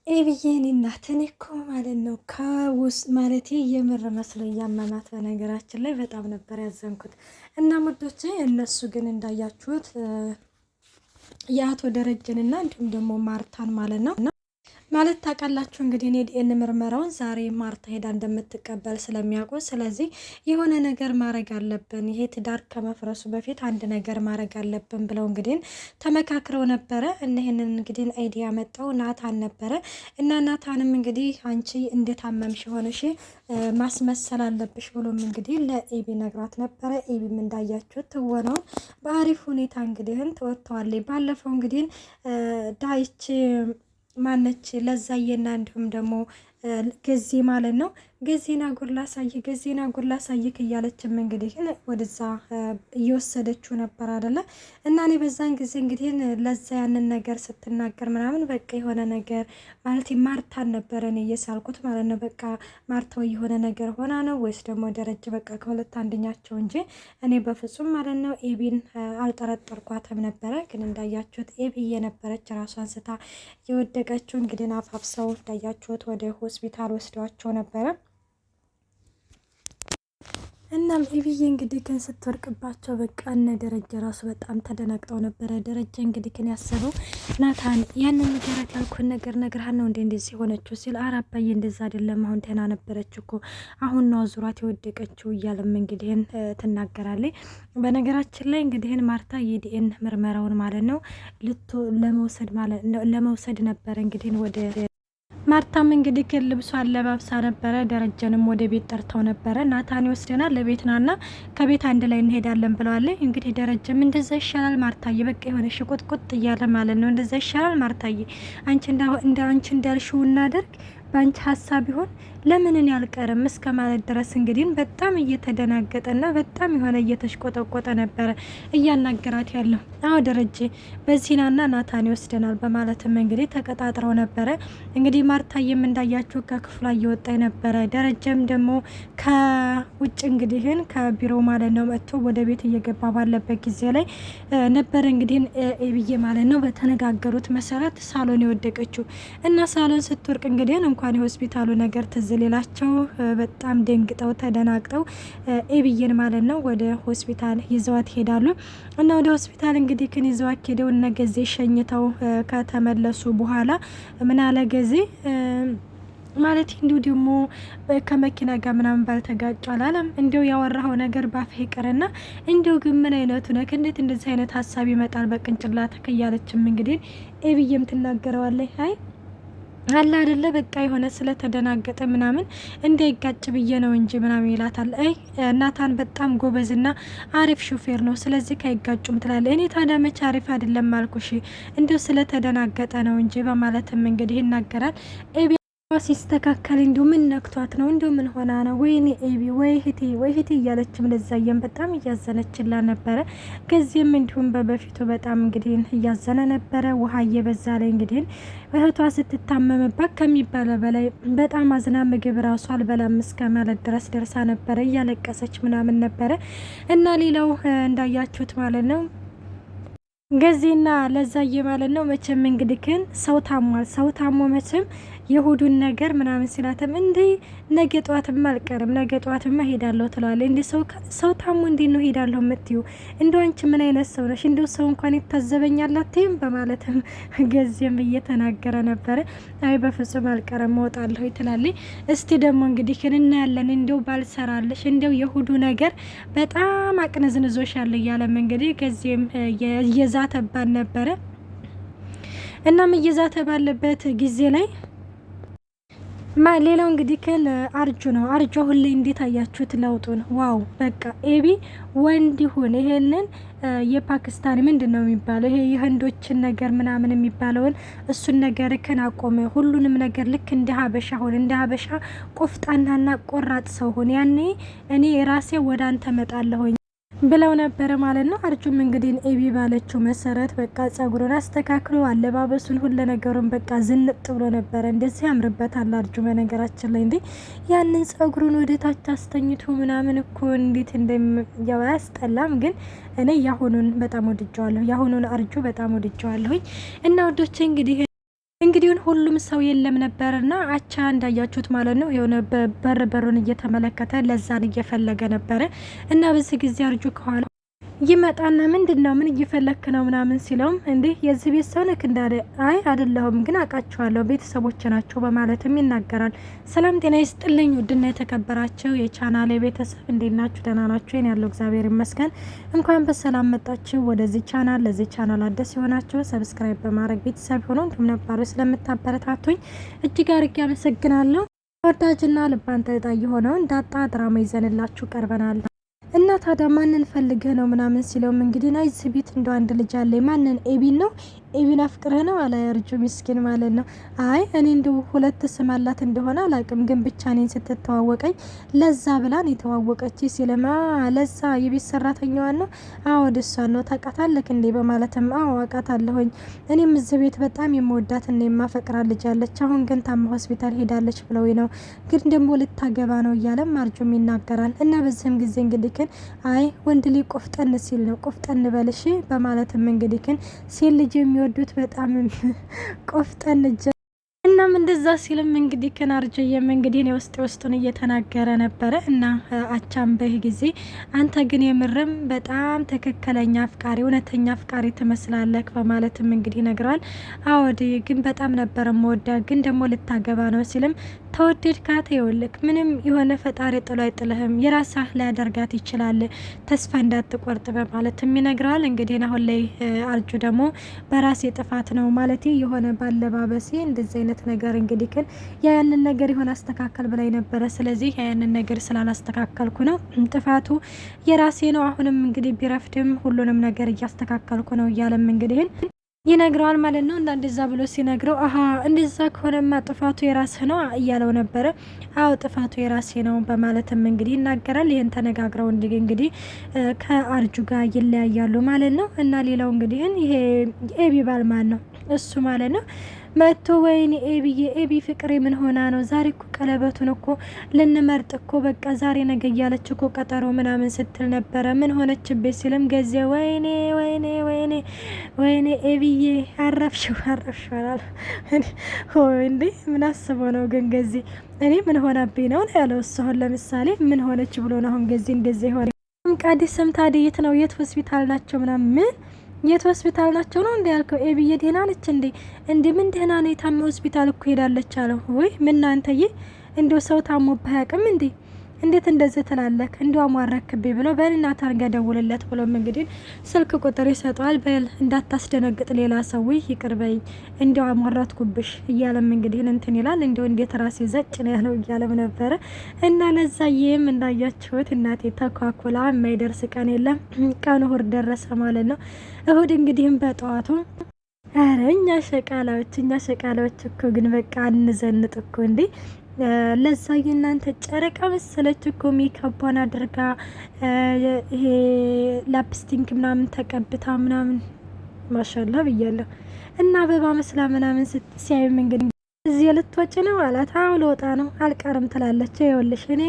ኤቢዬን እናትን እኮ ማለት ነው ከውስጥ ማለት የምር መስሎ እያመማት፣ በነገራችን ላይ በጣም ነበር ያዘንኩት። እና ሙዶቼ እነሱ ግን እንዳያችሁት የአቶ ደረጀንና እንዲሁም ደግሞ ማርታን ማለት ነው ማለት ታውቃላችሁ እንግዲህ እኔ ዲኤንኤ ምርመራውን ዛሬ ማርታ ሄዳ እንደምትቀበል ስለሚያውቁ፣ ስለዚህ የሆነ ነገር ማድረግ አለብን፣ ይሄ ትዳር ከመፍረሱ በፊት አንድ ነገር ማድረግ አለብን ብለው እንግዲህ ተመካክረው ነበረ። እነህንን እንግዲህ አይዲያ መጣው ናታን ነበረ እና ናታንም እንግዲህ አንቺ እንደታመምሽ ሆነሽ ማስመሰል አለብሽ ብሎም እንግዲህ ለኤቢ ነግሯት ነበረ። ኤቢም እንዳያችሁት ትወነውን በአሪፍ ሁኔታ እንግዲህ ተወጥተዋለች። ባለፈው እንግዲህ ዳይች ማነች ለዛዬና እንዲሁም ደግሞ ገዜ ማለት ነው ገዜና ጉርላ ሳይክ እያለችም እንግዲህ ወደዛ እየወሰደችው ነበር አይደለ? እና እኔ በዛን ጊዜ እንግዲህ ለዛ ያንን ነገር ስትናገር ምናምን በቃ የሆነ ነገር ማለት ማርታን ነበረ እኔ እየሳልኩት ማለት ነው። በቃ ማርታው የሆነ ነገር ሆና ነው ወይስ ደግሞ ደረጀ በቃ ከሁለት አንደኛቸው እንጂ እኔ በፍጹም ማለት ነው ኤቢን አልጠረጠርኳትም ነበረ። ግን እንዳያችሁት ኤቢ የነበረች ራሷን ስታ የወደቀችው እንግዲህ አፋፍሰው እንዳያችሁት ወደ ሆስፒታል ወስደዋቸው ነበረ። እናም ኤቢዬ እንግዲህ ግን ስትወርቅባቸው በቃ እነ ደረጀ ራሱ በጣም ተደናግጠው ነበረ። ደረጀ እንግዲህ ግን ያሰበው ናታን ያንን ነገር ያልኩን ነገር ነግርሃን ነው እንደዚህ ሆነችው ሲል፣ ኧረ አባዬ እንደዛ አይደለም አሁን ደህና ነበረች እኮ አሁን ነው ዙራት የወደቀችው እያለም እንግዲህን ትናገራለች። በነገራችን ላይ እንግዲህን ማርታ የዲኤን ምርመራውን ማለት ነው ለመውሰድ ነበረ እንግዲህ ወደ ማርታም እንግዲህ ልብሷን ለባብሳ ነበረ። ደረጀንም ወደ ቤት ጠርተው ነበረ። ናታን ይወስደናል ለቤት ናና ከቤት አንድ ላይ እንሄዳለን ብለዋለች። እንግዲህ ደረጀም እንደዛ ይሻላል ማርታዬ፣ በቃ የሆነ ሽቁጥቁጥ እያለ ማለት ነው። እንደዛ ይሻላል ማርታዬ፣ አንቺ እንዳልሽው እናደርግ፣ በአንቺ ሀሳብ ይሆን ለምን እኔ አልቀርም እስከ ማለት ድረስ እንግዲህ በጣም እየተደናገጠና በጣም የሆነ እየተሽቆጠቆጠ ነበረ እያናገራት ያለው። አዎ ደረጀ በዚህናና ናታን ይወስደናል በማለትም እንግዲህ ተቀጣጥረው ነበረ። እንግዲህ ማርታዬም እንዳያችሁ ከክፍሏ እየወጣ ነበረ። ደረጀም ደግሞ ከውጭ እንግዲህን ከቢሮ ማለት ነው መጥቶ ወደ ቤት እየገባ ባለበት ጊዜ ላይ ነበረ እንግዲህ ኤቢዬ ማለት ነው በተነጋገሩት መሰረት ሳሎን የወደቀችው እና ሳሎን ስትወርቅ እንግዲህ እንኳን የሆስፒታሉ ነገር ሌላቸው በጣም ደንግጠው ተደናግጠው ኤቢዬን ማለት ነው ወደ ሆስፒታል ይዘዋት ሄዳሉ። እና ወደ ሆስፒታል እንግዲህ ግን ይዘዋት ሄደው እነ ገዜ ሸኝተው ከተመለሱ በኋላ ምን አለ ገዜ ማለት እንዲሁ ደግሞ ከመኪና ጋር ምናምን ባልተጋጩ አላለም። እንዲሁ ያወራኸው ነገር ባፍ ይቀርና እንዲሁ ግን ምን አይነቱ ነክ እንዴት እንደዚህ አይነት ሀሳብ ይመጣል በቅንጭላት እያለችም እንግዲህ ኤቢዬም ትናገረዋለች። አይ አላ አይደለ በቃ የሆነ ስለተደናገጠ ምናምን እንዳይጋጭ ብዬ ነው እንጂ ምናምን ይላታል። አይ ናታን በጣም ጎበዝና አሪፍ ሹፌር ነው፣ ስለዚህ ካይጋጩም ትላለ። እኔ ታዲያ መቼ አሪፍ አይደለም አልኩሽ፣ እንዲሁ ስለተደናገጠ ነው እንጂ በማለትም እንግዲህ ይናገራል። ኤቢ ሲስተካከል እንዲሁ ምን ነክቷት ነው እንዲሁ ምን ሆና ነው ወይኔ ኤቢ ወይ ህቴ እያለችም ለዛየም በጣም እያዘነችላ ነበረ። ከዚህም እንዲሁም በበፊቱ በጣም እንግዲህ እያዘነ ነበረ። ውሃ እየበዛ ላይ እንግዲህ እህቷ ስትታመምባት ከሚባለው በላይ በጣም አዝና ምግብ ራሱ አልበላም እስከ ማለት ድረስ ደርሳ ነበረ። እያለቀሰች ምናምን ነበረ። እና ሌላው እንዳያችሁት ማለት ነው ገዜና ለዛዬ ማለት ነው መቼም እንግዲህ ግን ሰው ታሞ መቼም የሁዱን ነገር ምናምን ሲላተም እንዴ ነገ ጧትም አልቀርም ነገ ጧትም ሄዳለሁ ትላለች። እንዴ ሰው ታሞ እንዴ ነው ሄዳለሁ የምትዩ? እንዴ አንቺ ምን አይነት ሰው ነሽ? እንዴ ሰው እንኳን ይታዘበኛል አትይም? በማለትም ገዜም እየተናገረ ነበረ። አይ በፍጹም አልቀርም እወጣለሁ ትላለች። እስቲ ደግሞ እንግዲህ ግን እናያለን። እንዴው ባልሰራለሽ እንዴው የሁዱ ነገር በጣም አቅነዝንዞሻል እያለም እንግዲህ ገዜም እየዛተባን ነበረ። እናም እየዛተ ባለበት ጊዜ ላይ ሌላው እንግዲህ ከን አርጁ ነው። አርጁ ሁሌ እንዴት አያችሁት ለውጡን? ዋው በቃ ኤቢ ወንድ ይሁን ይሄንን የፓኪስታን ምንድነው የሚባለው ይሄ የህንዶችን ነገር ምናምን የሚባለውን እሱን ነገር ከን አቆመ። ሁሉንም ነገር ልክ እንደ ሀበሻ ሆነ። እንደ ሀበሻ ቆፍጣናና ቆራጥ ሰው ሆነ። ያኔ እኔ ራሴ ወደ አንተ መጣለሁ ብለው ነበረ ማለት ነው። አርጁም እንግዲህ ኤቢ ባለችው መሰረት በቃ ጸጉሩን አስተካክሎ አለባበሱን ሁሉ ነገሩን በቃ ዝንጥ ብሎ ነበረ። እንደዚህ ያምርበታል አርጁ። በነገራችን ላይ እንዴ ያንን ጸጉሩን ወደ ታች አስተኝቶ ምናምን እኮ እንዴት እንደያው ያስጠላም። ግን እኔ ያሁኑን በጣም ወድጀዋለሁ። ያሁኑን አርጁ በጣም ወድጀዋለሁ። እና ወዶቼ እንግዲህ ሁሉም ሰው የለም ነበርና አቻ እንዳያችሁት ማለት ነው የሆነ በሩን እየተመለከተ ለዛን እየፈለገ ነበረ እና በዚህ ጊዜ አርጁ ከኋላ ይመጣና ምንድነው ምን እየፈለክ ነው ምናምን ሲለውም እንዴ የዚህ ቤት ሰው ነክ እንዳለ አይ አይደለሁም ግን አውቃቸዋለሁ ቤተሰቦች ናቸው በማለትም ይናገራል። ሰላም ጤና ይስጥልኝ ውድና የተከበራችሁ የቻናሌ ቤተሰብ እንዴት ናችሁ? ደህና ናችሁ? እኔ ያለው እግዚአብሔር ይመስገን። እንኳን በሰላም መጣችሁ ወደዚህ ቻናል። ለዚህ ቻናል አዲስ የሆናችሁ ሰብስክራይብ በማድረግ ቤተሰብ ሆኖ እንዲሁም ነባሩ ስለምታበረታቱኝ እጅግ አድርጌ አመሰግናለሁ። ተወዳጅና ልብ አንጠልጣይ የሆነውን ዳጣ ድራማ ይዘንላችሁ ቀርበናል። እና ታዲያ ማንን ፈልገህ ነው ምናምን ሲለውም እንግዲህ ናይ እዚህ ቤት እንደው አንድ ልጅ አለ ማንን ኤቢን ነው ኤቢን አፍቅረህ ነው አላ ያርጁ ምስኪን ማለት ነው። አይ እኔ እንደው ሁለት ስም አላት እንደሆነ አላቅም ግን ብቻ እኔን ስትተዋወቀኝ ለዛ ብላን የተዋወቀች ሲለማ ለዛ የቤት ሰራተኛዋ ነው አዎ ደሷ ነው ታውቃታለህ እንዴ በማለትም አዎ አውቃታለሁኝ እኔም እዚህ ቤት በጣም የምወዳት እና የማፈቅራት ልጅ አለች አሁን ግን ታማ ሆስፒታል ሄዳለች ብለው ነው ግን ደግሞ ልታገባ ነው እያለም አርጁም ይናገራል። እና በዚህም ጊዜ እንግዲህ አይ ወንድ ልጅ ቆፍጠን ሲል ነው ቆፍጠን በልሽ በማለትም እንግዲህ ሲል ልጅ የሚወዱት በጣም ቆፍጠን እናም እንደዛ ሲልም እንግዲህ ከናርጀየም እንግዲህ ነው ውስጡን እየተናገረ ነበረ። እና አቻም በህ ጊዜ አንተ ግን የምርም በጣም ትክክለኛ አፍቃሪ እውነተኛ አፍቃሪ ትመስላለህ በማለትም እንግዲህ ነግራል። አወዲ ግን በጣም ነበር መወዳ ግን ደግሞ ልታገባ ነው ሲልም ተወደድካት ይወልክ ምንም የሆነ ፈጣሪ ጥሎ አይጥልህም የራስህ ሊያደርጋት ይችላል ተስፋ እንዳትቆርጥ በማለትም ይነግራል። እንግዲህ አሁን ላይ አርጁ ደግሞ በራሴ ጥፋት ነው ማለት የሆነ ባለባበሴ እንደዚህ አይነት ነገር እንግዲህ ያንን ነገር ይሆን አስተካከል ብላይ ነበረ ስለዚህ ያንን ነገር ስላላስተካከልኩ ነው ጥፋቱ የራሴ ነው አሁንም እንግዲህ ቢረፍድም ሁሉንም ነገር እያስተካከልኩ ነው እያለም እንግዲህ ይነግረዋል ማለት ነው። እና እንደዛ ብሎ ሲነግረው አሀ እንደዛ ከሆነማ ጥፋቱ የራስህ ነው እያለው ነበረ። አዎ ጥፋቱ የራሴ ነው በማለትም እንግዲህ ይናገራል። ይህን ተነጋግረው እንግዲህ ከአርጁ ጋር ይለያያሉ ማለት ነው። እና ሌላው እንግዲህ ይሄ ኤቢ ባል ማን ነው እሱ ማለት ነው መቶ ወይኔ ኤቢዬ ኤቢ ፍቅሬ ምን ሆና ነው ዛሬ እኮ ቀለበቱን እኮ ልንመርጥ እኮ በቃ ዛሬ ነገ እያለች እኮ ቀጠሮ ምናምን ስትል ነበረ ምን ሆነችበት ሲልም ገዜ ወይኔ ወይኔ ወይኔ ወይኔ ኤቢዬ አረፍሽው አላል እንዴ ምን አስበው ነው ግን ገዜ እኔ ምን ሆናብኝ ነው ያለው እሱ አሁን ለምሳሌ ምን ሆነች ብሎ ነው አሁን ገዜ እንደዚህ ሆነ ቃዲስም ታዲያ የት ነው የት ሆስፒታል ናቸው ምናምን የት ሆስፒታል ናቸው ነው እንዴ ያልከው? ኤቢዬ ደህና ነች እንዴ? እንዴ ምን ደህና ነው የታማ ሆስፒታል እኮ ሄዳለች አለው። ወይ ምን አንተዬ እንደው ሰው ታሞብህ አያውቅም እንዴ? እንዴት እንደዚህ ትላለህ? እንደው አሟረክብኝ ብሎ በልና ታርጋ ደውልለት ብሎም እንግዲህ ስልክ ቁጥር ይሰጠዋል። በል እንዳታስደነግጥ ሌላ ሰው ይቅርበኝ እንደው አሟረትኩብሽ እያለም እንግዲህ እንትን ይላል። እንደው እንዴት ራሴ ዘጭ ነው ያለው እያለም ነበረ። እና ለዛዬም እንዳያችሁት እናቴ ተኳኩላ የማይደርስ ቀን የለም ቀኑ እሁድ ደረሰ ማለት ነው። እሁድ እንግዲህም በጠዋቱ አረ እኛ ሸቃላዎች እኮ ግን በቃ እንዘንጥ እኮ እንዴ ለዛ የእናንተ ጨረቃ መሰለች እኮ ሜካፓን አድርጋ ይሄ ላፕስቲክ ምናምን ተቀብታ ምናምን ማሻአላ ብያለሁ። እና አበባ መስላ ምናምን ሲያዩም እንግዲህ እዚህ ልትወጪ ነው አላት። አዎ ልወጣ ነው አልቀርም ትላለች። ይኸውልሽ እኔ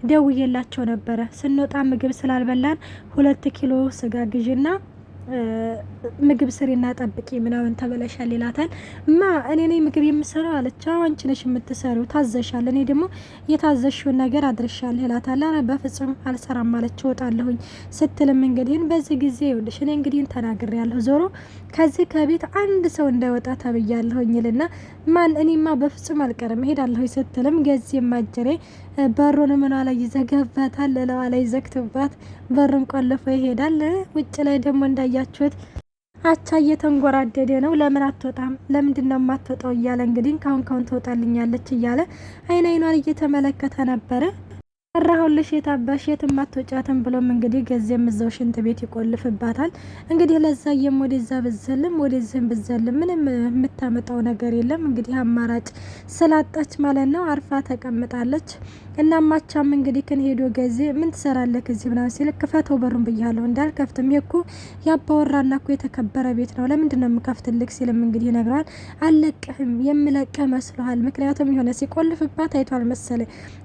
ደውዬላቸው ነበረ ስንወጣ ምግብ ስላልበላን 2 ኪሎ ስጋ ግዥና ምግብ ስሪና ጠብቂ ምናምን ተበለሻል ይላታል። ማ እኔ ነኝ ምግብ የምሰራው አለች። አንቺ ነሽ የምትሰሪው ታዘሻል፣ እኔ ደግሞ የታዘሽውን ነገር አድርሻለሁ ይላታል። ኧረ በፍጹም አልሰራም አለች። እወጣለሁኝ ስትልም እንግዲህ በዚህ ጊዜ ይኸውልሽ እኔ እንግዲህ ተናግሬያለሁ ዞሮ ከዚህ ከቤት አንድ ሰው እንዳይወጣ ተብያለሁኝ ይልና ማን እኔማ በፍጹም አልቀርም ሄዳለሁ ስትልም ገዚ ማጀሬ በሩን ምኗ ላይ ይዘጋባታል። ለለዋ ላይ ዘግቶባት በሩን ቆልፎ ይሄዳል። ውጭ ላይ ደግሞ እንዳያችሁት አቻ እየተንጎራደደ ነው። ለምን አትወጣም ለምንድነው የማትወጣው እያለ እንግዲህ ካሁን ትወጣልኛለች እያለ አይኗን እየተመለከተ ነበረ። አራሁልሽ የታባሽ የትም አትወጫትም ብሎም እንግዲህ ገዜም እዛው ሽንት ቤት ይቆልፍባታል። እንግዲህ ለዛየም ወደዛ ብዘልም ወደዚህም ብዘልም ምንም የምታመጣው ነገር የለም። እንግዲህ አማራጭ ስላጣች ማለት ነው አርፋ ተቀምጣለች። እና ማቻም እንግዲህ ሄዶ ገዜ ምን ትሰራለህ እዚህ ምናምን ሲል ክፈተው በሩን ብያለሁ እንዳልከፍትም የኩ ያባወራና እኮ የተከበረ ቤት ነው ለምንድነው የምከፍትልክ ሲልም እንግዲህ ይነግራል። አለቅህም የምለቅህ መስሎሃል ምክንያቱም የሆነ ሲቆልፍባት አይቷል መሰለ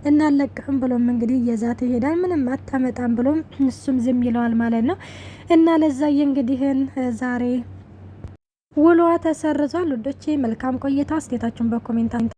እና አለቅህም ብሎም እንግዲህ እየዛተ ይሄዳል። ምንም አታመጣም ብሎም እሱም ዝም ይለዋል ማለት ነው። እና ለዛዬ እንግዲህን ዛሬ ውሏ ተሰርዟል። ውዶቼ መልካም ቆይታ። አስተያየታችሁን በኮሜንት